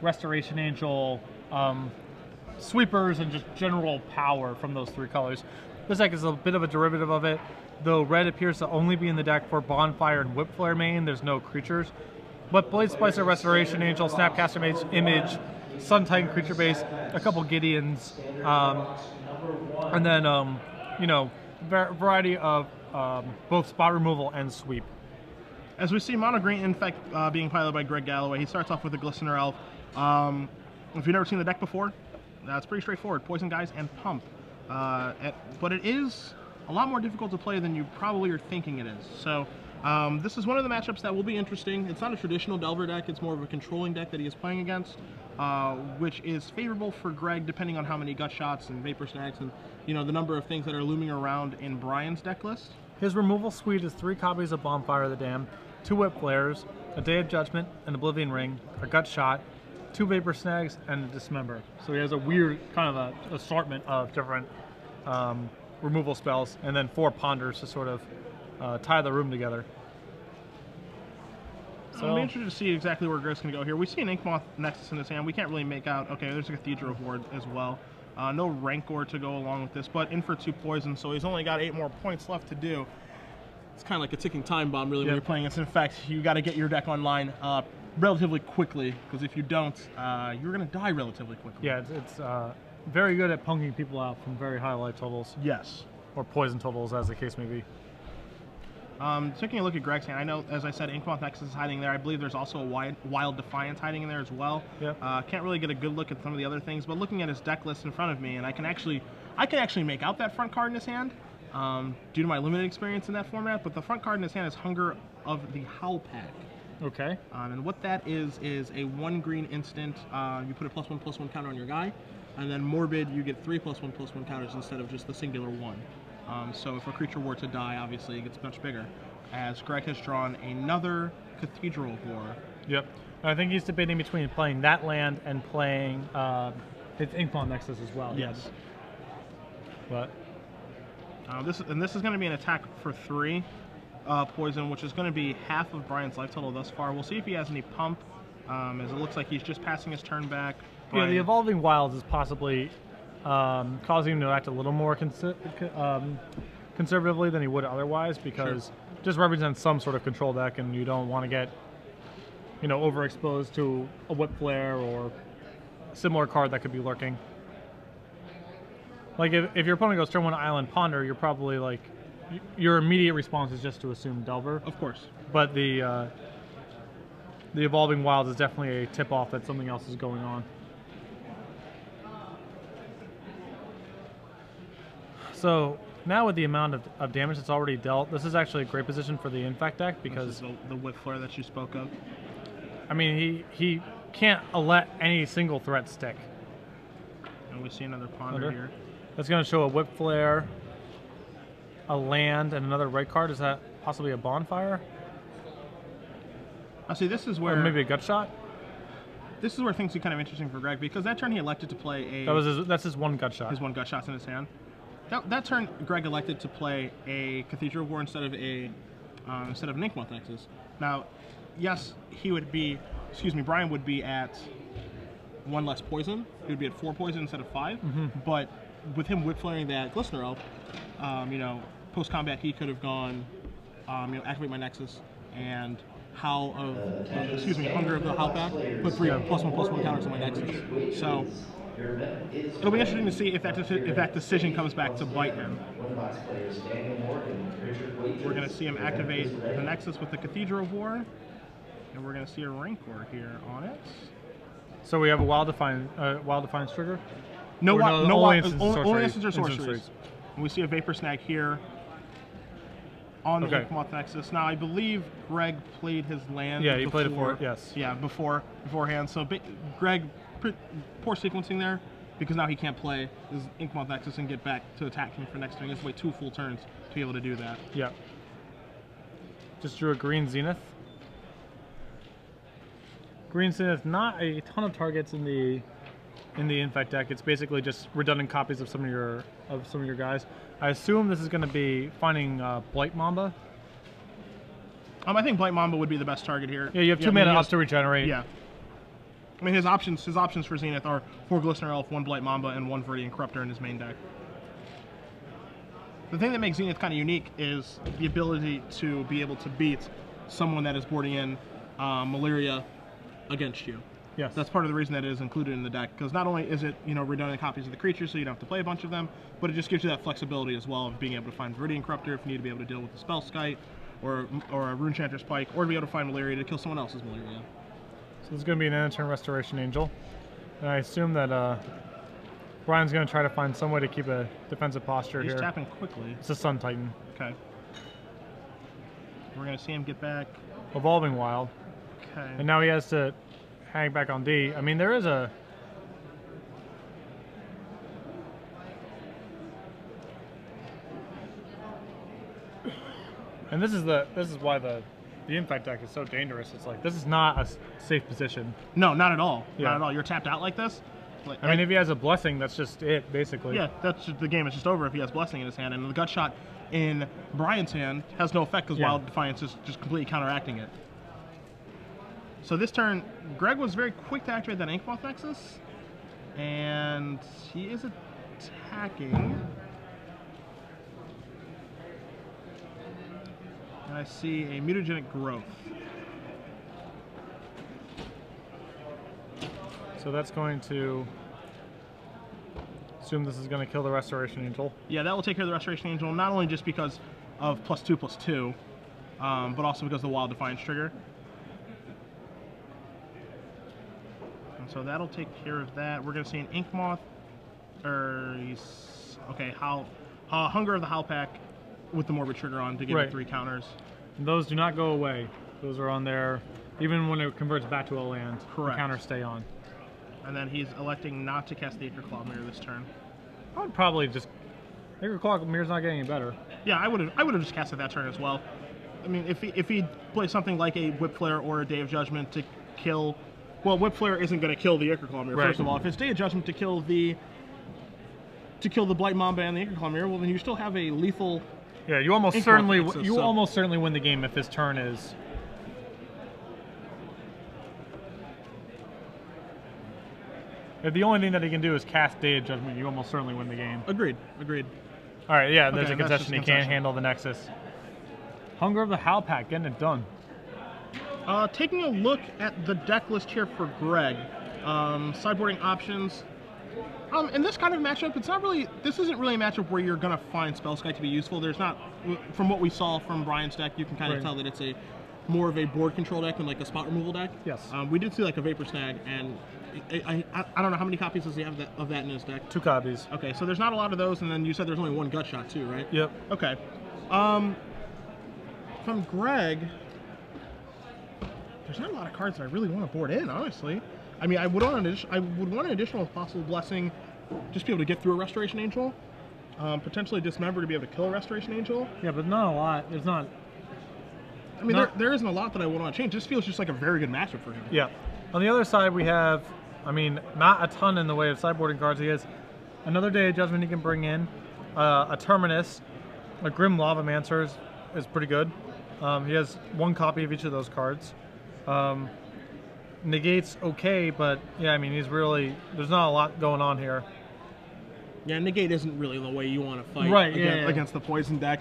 Restoration Angel, sweepers, and just general power from those 3 colors. This deck is a bit of a derivative of it, though red appears to only be in the deck for Bonfire and Whip Flare main. There's no creatures. But Blade Splicer, Restoration Angel, Snapcaster Image, Sun Titan creature base, a couple Gideons, and then, you know, variety of both spot removal and sweep. As we see Mono Green, in fact, being piloted by Greg Galloway, he starts off with a Glistener Elf. If you've never seen the deck before, that's pretty straightforward. Poison guys and pump. But it is a lot more difficult to play than you probably are thinking it is. So this is one of the matchups that will be interesting. It's not a traditional Delver deck, it's more of a controlling deck that he is playing against, which is favorable for Greg depending on how many gut shots and vapor snags and, you know, the number of things that are looming around in Brian's deck list. His removal suite is 3 copies of Bonfire of the Dam, 2 Whip Flares, a Day of Judgment, an Oblivion Ring, a Gut Shot, 2 Vapor Snags, and a Dismember. So he has a weird kind of a assortment of different removal spells, and then 4 Ponders to sort of tie the room together. So I'm interested to see exactly where Greg's going to go here. We see an Inkmoth Nexus in his hand. We can't really make out. Okay, there's a Cathedral Ward as well. No Rancor to go along with this, but in for 2 poison, so he's only got 8 more points left to do. It's kind of like a ticking time bomb, really, when you're playing this. In fact, you got to get your deck online relatively quickly, because if you don't, you're going to die relatively quickly. Yeah, it's very good at punking people out from very high life totals. Yes. Or poison totals, as the case may be. Taking a look at Greg's hand, I know, as I said, Inkmoth Nexus is hiding there. I believe there's also a Wild Defiance hiding in there as well. Yeah. Can't really get a good look at some of the other things, but looking at his deck list in front of me, and I can actually make out that front card in his hand due to my limited experience in that format. But the front card in his hand is Hunger of the Howl Pack. Okay. And what that is a 1 green instant. You put a +1/+1 counter on your guy, and then Morbid, you get 3 +1/+1 counters instead of just the singular 1. So if a creature were to die, obviously it gets much bigger. As Greg has drawn another Cathedral War. Yep. I think he's debating between playing that land and playing his Inkmoth Nexus as well. Yes. But this is going to be an attack for 3 poison, which is going to be half of Brian's life total thus far. We'll see if he has any pump, as it looks like he's just passing his turn back. Yeah, the Evolving Wilds is possibly causing him to act a little more conservatively than he would otherwise, because it just represents some sort of control deck, and you don't want to get, you know, overexposed to a Whip Flare or a similar card that could be lurking. Like if your opponent goes turn 1 Island Ponder, you're probably like, your immediate response is just to assume Delver. Of course. But the Evolving Wilds is definitely a tip-off that something else is going on. So now with the amount of damage that's already dealt, this is actually a great position for the Infect deck, because this is the Whip Flare that you spoke of. I mean, he can't let any single threat stick. And we see another Ponder here. That's going to show a Whip Flare, a land, and another red card. Is that possibly a Bonfire? I see. This is where, or maybe a Gut Shot. This is where things get kind of interesting for Greg, because that turn he elected to play that's his 1 Gut Shot. His 1 Gut Shot's in his hand. That turn, Greg elected to play a Cathedral War instead of an Inkmoth Nexus. Now, yes, Brian would be at 1 less poison. He would be at 4 poison instead of 5. But with him Whip Flaring that Glistener Elf, you know, post combat he could have gone, you know, activate my Nexus and Hunger of the Howl Pack, put 3 +1/+1 counters on my Nexus. So it'll be interesting to see if that decision comes back to bite him. We're going to see him activate the Nexus with the Cathedral War, and we're going to see a Rancor here on it. So we have a Wild Defiance trigger? Only instants or sorceries. And we see a Vapor Snag here on the Inkmoth Nexus. Now, I believe Greg played his land. Yeah, he played it for it, yes. Yeah, beforehand. So Greg, poor sequencing there, because now he can't play his Inkmoth Nexus and get back to attack him for next turn. He has to wait 2 full turns to be able to do that. Yeah. Just drew a green Zenith. Green Zenith, not a ton of targets in the Infect deck. It's basically just redundant copies of some of your guys. I assume this is going to be finding Blight Mamba. I think Blight Mamba would be the best target here. Yeah, you have 2 mana up to regenerate. Yeah. I mean, his options for Zenith are 4 Glistener Elf, 1 Blight Mamba, and 1 Viridian Corruptor in his main deck. The thing that makes Zenith kind of unique is the ability to be able to beat someone that is boarding in Malaria against you. Yes. That's part of the reason that it is included in the deck, because not only is it, you know, redundant copies of the creatures so you don't have to play a bunch of them, but it just gives you that flexibility as well of being able to find Viridian Corruptor if you need to be able to deal with the Spell Skite or a Rune Chanter's Pike, or to be able to find Malaria to kill someone else's Malaria. So this is going to be an end turn Restoration Angel. And I assume that Brian's going to try to find some way to keep a defensive posture here. He's tapping quickly. It's a Sun Titan. Okay. We're going to see him get back. Evolving Wild. Okay. And now he has to hang back on D. I mean, there is a... And this is why the Infect deck is so dangerous. It's like, this is not a safe position. No, not at all. Yeah. Not at all. You're tapped out like this. Like, I mean, if he has a Blessing, that's just it, basically. Yeah, that's just, the game is just over if he has Blessing in his hand. And the Gut Shot in Brian's hand has no effect because Wild Defiance is just completely counteracting it. So this turn, Greg was very quick to activate that Inkmoth Nexus. And he is attacking. And I see a Mutagenic Growth. So that's going to assume this is going to kill the Restoration Angel. Yeah, that will take care of the Restoration Angel, not only just because of +2/+2, but also because of the Wild Defiance trigger. And so that'll take care of that. We're going to see an Inkmoth, okay, Hunger of the Howlpack with the Morbid trigger on to give it 3 counters. And those do not go away. Those are on there, even when it converts back to a land. Correct. The counters stay on. And then he's electing not to cast the Acre Claw Mirror this turn. I would probably just... Acre Claw Mirror's not getting any better. Yeah, I would have just cast it that turn as well. I mean, if he plays something like a Whip Flare or a Day of Judgment to kill... Well, Whip Flare isn't going to kill the Acre Claw Mirror, first of all. If it's Day of Judgment to kill the Blight Mamba and the Acre Claw Mirror, well, then you still have a lethal... Yeah, you almost certainly win the game if his turn is... If the only thing that he can do is cast Day of Judgment, you almost certainly win the game. Agreed. All right, yeah, there's a that's concession. He can't handle the Nexus. Hunger of the Howlpack, getting it done. Taking a look at the deck list here for Greg, sideboarding options. In this kind of matchup, this isn't really a matchup where you're going to find Spellskite to be useful. There's not, from what we saw from Brian's deck, you can kind of tell that it's more of a board control deck than like a spot removal deck. Yes. We did see like a Vapor Snag, and I don't know how many copies does he have of that in his deck? 2 copies. Okay, so there's not a lot of those, and then you said there's only 1 Gut Shot too, right? Yep. Okay. From Greg, there's not a lot of cards that I really want to board in, honestly. I mean, I would want an additional possible Blessing, just be able to get through a Restoration Angel. Potentially Dismember to be able to kill a Restoration Angel. Yeah, but not a lot. There's not... I mean, there isn't a lot that I would want to change. This feels just like a very good matchup for him. Yeah. On the other side, we have, I mean, not a ton in the way of sideboarding cards. He has another Day of Judgment he can bring in, a Terminus, a Grim Lavamancer is pretty good. He has 1 copy of each of those cards. Negate's okay, but yeah, I mean, there's not a lot going on here. Yeah, Negate isn't really the way you want to fight against the Poison deck.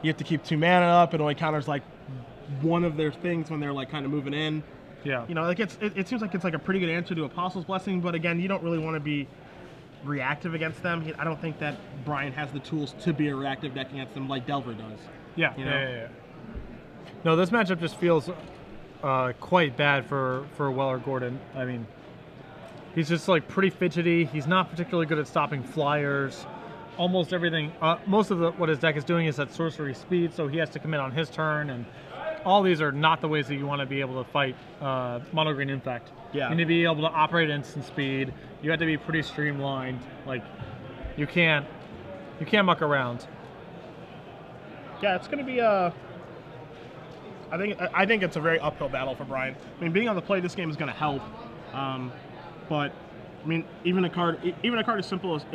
You have to keep 2 mana up. It only counters like one of their things when they're like kind of moving in. Yeah. You know, like it seems like it's like a pretty good answer to Apostle's Blessing, but again, you don't really want to be reactive against them. I don't think that Brian has the tools to be a reactive deck against them like Delver does. Yeah. You know? Yeah. No, this matchup just feels quite bad for Weller Gordan. I mean, he's just like pretty fidgety. He's not particularly good at stopping flyers. Almost everything, most of what his deck is doing is at sorcery speed, so he has to commit on his turn, and all these are not the ways that you want to be able to fight Mono Green Infect. Yeah. You need to be able to operate at instant speed. You have to be pretty streamlined. Like, you can't muck around. Yeah, it's going to be I think it's a very uphill battle for Brian. I mean, being on the play this game is going to help, but I mean, even a card as simple as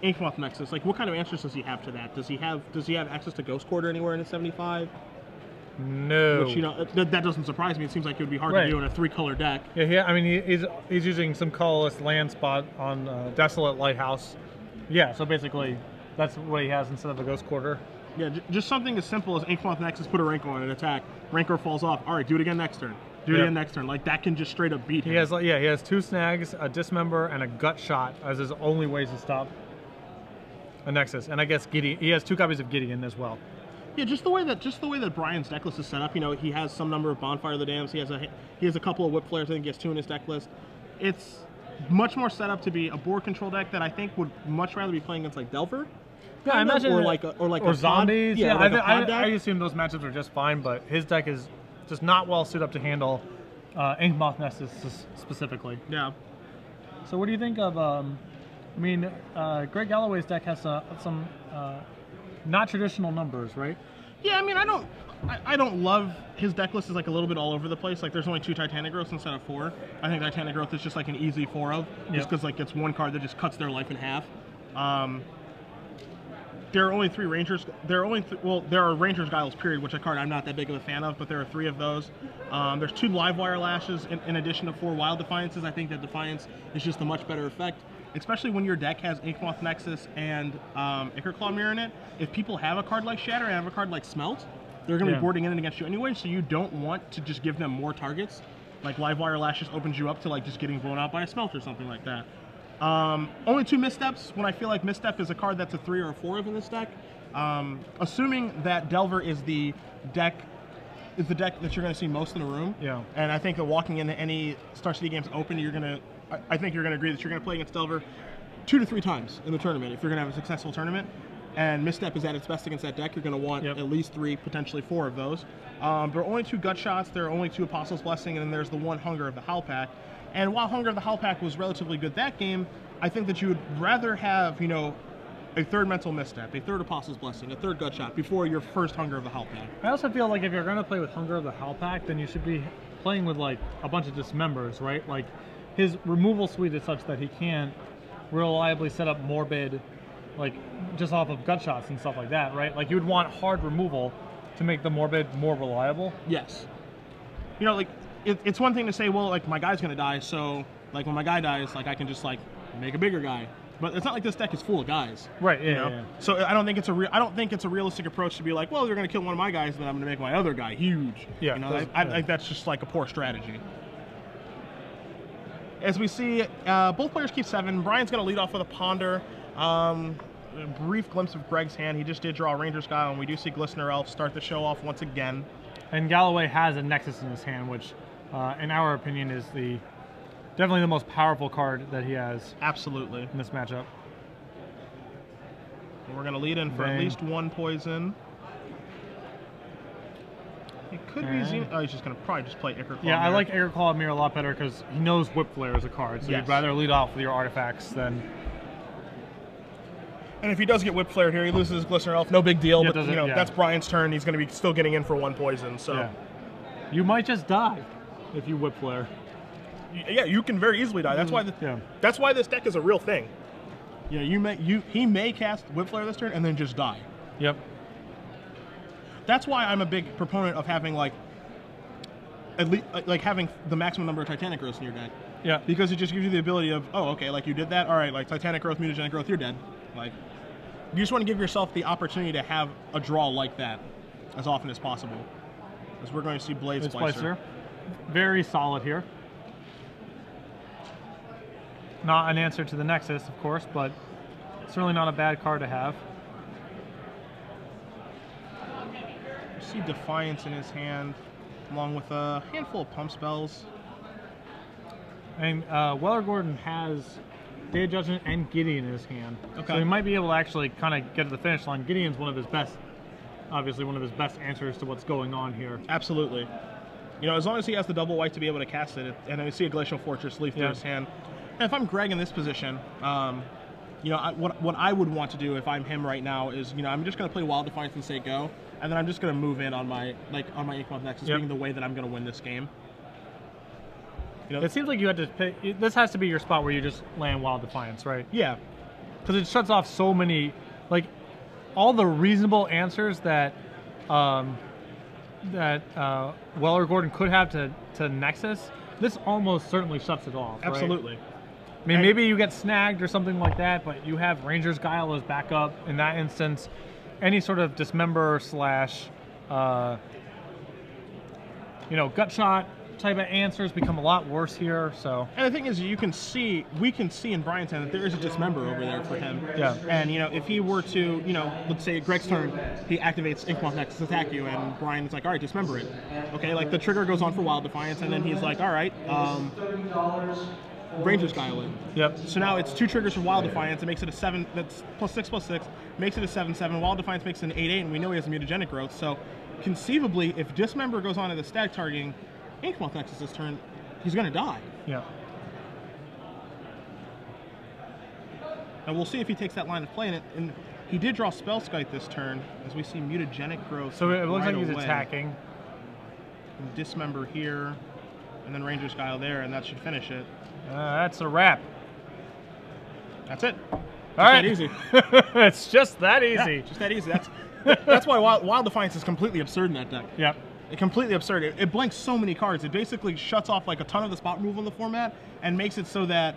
Inkmoth Nexus. Like, what kind of answers does he have to that? Does he have access to Ghost Quarter anywhere in the 75? No. Which, you know, that doesn't surprise me. It seems like it would be hard to do in a 3-color deck. Yeah, I mean, he's using some colorless land spot on Desolate Lighthouse. Yeah, so basically, that's what he has instead of a Ghost Quarter. Yeah, just something as simple as Inkmoth Nexus, put a Rancor on an attack. Rancor falls off. All right, do it again next turn. Do it again next turn. Like, that can just straight up beat him. He has 2 snags, a Dismember, and a Gut Shot as his only ways to stop a Nexus. And I guess Gideon, he has 2 copies of Gideon as well. Yeah, just the way that Brian's deck list is set up. You know, he has some number of Bonfire of the Damned. He has a couple of Whip Flares. I think he has 2 in his deck list. It's much more set up to be a board control deck that I think would much rather be playing against like Delver. Yeah, I imagine, or zombies. Yeah, like I assume those matchups are just fine, but his deck is just not well suited up to handle Inkmoth Nexus specifically. Yeah. So what do you think of? Greg Galloway's deck has some not traditional numbers, right? Yeah, I mean, I don't love his deck list is like a little bit all over the place. Like, there's only 2 Titanic Growths instead of 4. I think Titanic Growth is just like an easy 4 of, just because like it's 1 card that just cuts their life in half. There are only 3 Rangers. There are Rangers Guiles, period, which a card I'm not that big of a fan of, but there are 3 of those. There's 2 Livewire Lashes in addition to 4 Wild Defiances. I think that Defiance is just a much better effect, especially when your deck has Inkmoth Nexus and Ichorclaw Mirror in it. If people have a card like Shatter and have a card like Smelt, they're going to be boarding in against you anyway, so you don't want to just give them more targets. Like, Livewire Lashes opens you up to like just getting blown out by a Smelt or something like that. Only 2 Missteps when I feel like Misstep is a card that's a 3 or a 4 of in this deck. Assuming that Delver is the deck that you're going to see most in the room. Yeah. And I think that walking into any Star City Games Open, I think you're going to agree that you're going to play against Delver 2 to 3 times in the tournament if you're going to have a successful tournament. And Misstep is at its best against that deck. You're going to want at least 3, potentially 4 of those. There are only 2 Gut Shots. There are only 2 Apostles' Blessing, and then there's the 1 Hunger of the Howl Pack. And while Hunger of the Howl Pack was relatively good that game, I think that you would rather have, you know, a 3rd Mental Misstep, a 3rd Apostle's Blessing, a 3rd Gut Shot before your first Hunger of the Howl Pack. I also feel like if you're going to play with Hunger of the Howl Pack, then you should be playing with like a bunch of Dismembers, right? Like, his removal suite is such that he can't reliably set up Morbid, like, just off of Gut Shots and stuff like that, right? Like, you would want hard removal to make the Morbid more reliable. Yes. You know, like, it's one thing to say, well, like, my guy's going to die, so, like, when my guy dies, like, I can just, like, make a bigger guy. But it's not like this deck is full of guys. Right, yeah, you know? Yeah. So I don't think it's a realistic approach to be like, well, you're going to kill one of my guys, then I'm going to make my other guy huge. Yeah. You know, I think that's just, like, a poor strategy. As we see, both players keep 7. Brian's going to lead off with a Ponder. A brief glimpse of Greg's hand. He just did draw a Ranger's Guile, and we do see Glistener Elf start the show off once again. And Galloway has a Nexus in his hand, which, in our opinion, is definitely the most powerful card that he has. Absolutely. In this matchup. And we're going to lead in for at least 1 poison. It could be Xeno. Oh, he's just going to probably just play Ichorclaw. Yeah, I like Ichorclaw Mirror a lot better because he knows Whip Flare is a card, so you'd rather lead off with your artifacts than... And if he does get Whip Flared here, he loses his Glistener Elf. No big deal, but you know, that's Brian's turn. He's going to be still getting in for 1 poison. So you might just die if you Whip Flare. Yeah, you can very easily die. That's why that's why this deck is a real thing. Yeah, he may cast Whip Flare this turn and then just die. Yep. That's why I'm a big proponent of having like at least like having the maximum number of Titanic Growths in your deck. Yeah. Because it just gives you the ability of, oh, okay, like you did that, all right, like Titanic Growth, Mutagenic Growth, you're dead. Like, you just want to give yourself the opportunity to have a draw like that as often as possible. As we're going to see Blade Splicer. Very solid here. Not an answer to the Nexus, of course, but certainly not a bad card to have. You see Defiance in his hand, along with a handful of pump spells. And Weller Gordan has Day of Judgment and Gideon in his hand. Okay. So he might be able to actually kind of get to the finish line. Gideon's one of his best, obviously one of his best answers to what's going on here. Absolutely. You know, as long as he has the double white to be able to cast it, and I see a Glacial Fortress leaf through his hand. And if I'm Greg in this position, you know, what I would want to do if I'm him right now is, you know, I'm just going to play Wild Defiance and say go, and then I'm just going to move in on my Inkmoth Nexus being the way that I'm going to win this game. You know, it seems like you had to pick, this has to be your spot where you just land Wild Defiance, right? Yeah. Because it shuts off so many, like, all the reasonable answers that Weller Gordon could have to Nexus, this almost certainly shuts it off. Absolutely. Right? I mean, maybe you get snagged or something like that, but you have Ranger's Guile as backup in that instance. Any sort of dismember slash, gut shot type of answers become a lot worse here. So. And the thing is, we can see in Brian's hand that there is a dismember over there for him. Yeah. And if he were to, let's say Greg's turn, he activates Inkmoth Nexus to attack you, and Brian's like, all right, dismember it. Okay, like the trigger goes on for Wild Defiance, and then he's like, all right, Ranger's Guile in. Yep. So now it's 2 triggers for Wild Defiance. It makes it a 7. That's +6/+6. Makes it a 7/7. Wild Defiance makes it an 8/8, and we know he has mutagenic growth. So conceivably, if Dismember goes on to the stag targeting Inkmoth Nexus this turn, he's going to die. Yeah. And we'll see if he takes that line of play in it. And he did draw Spellskite this turn, as we see mutagenic growth. So it looks right like he's away. attacking. And Dismember here, and then Ranger's Guile there, and that should finish it. That's a wrap. That's it. All right. That easy. It's just that easy. Yeah, just that easy. That's why Wild Defiance is completely absurd in that deck. Yep. Completely absurd. It blanks so many cards. It basically shuts off like a ton of the spot removal in the format and makes it so that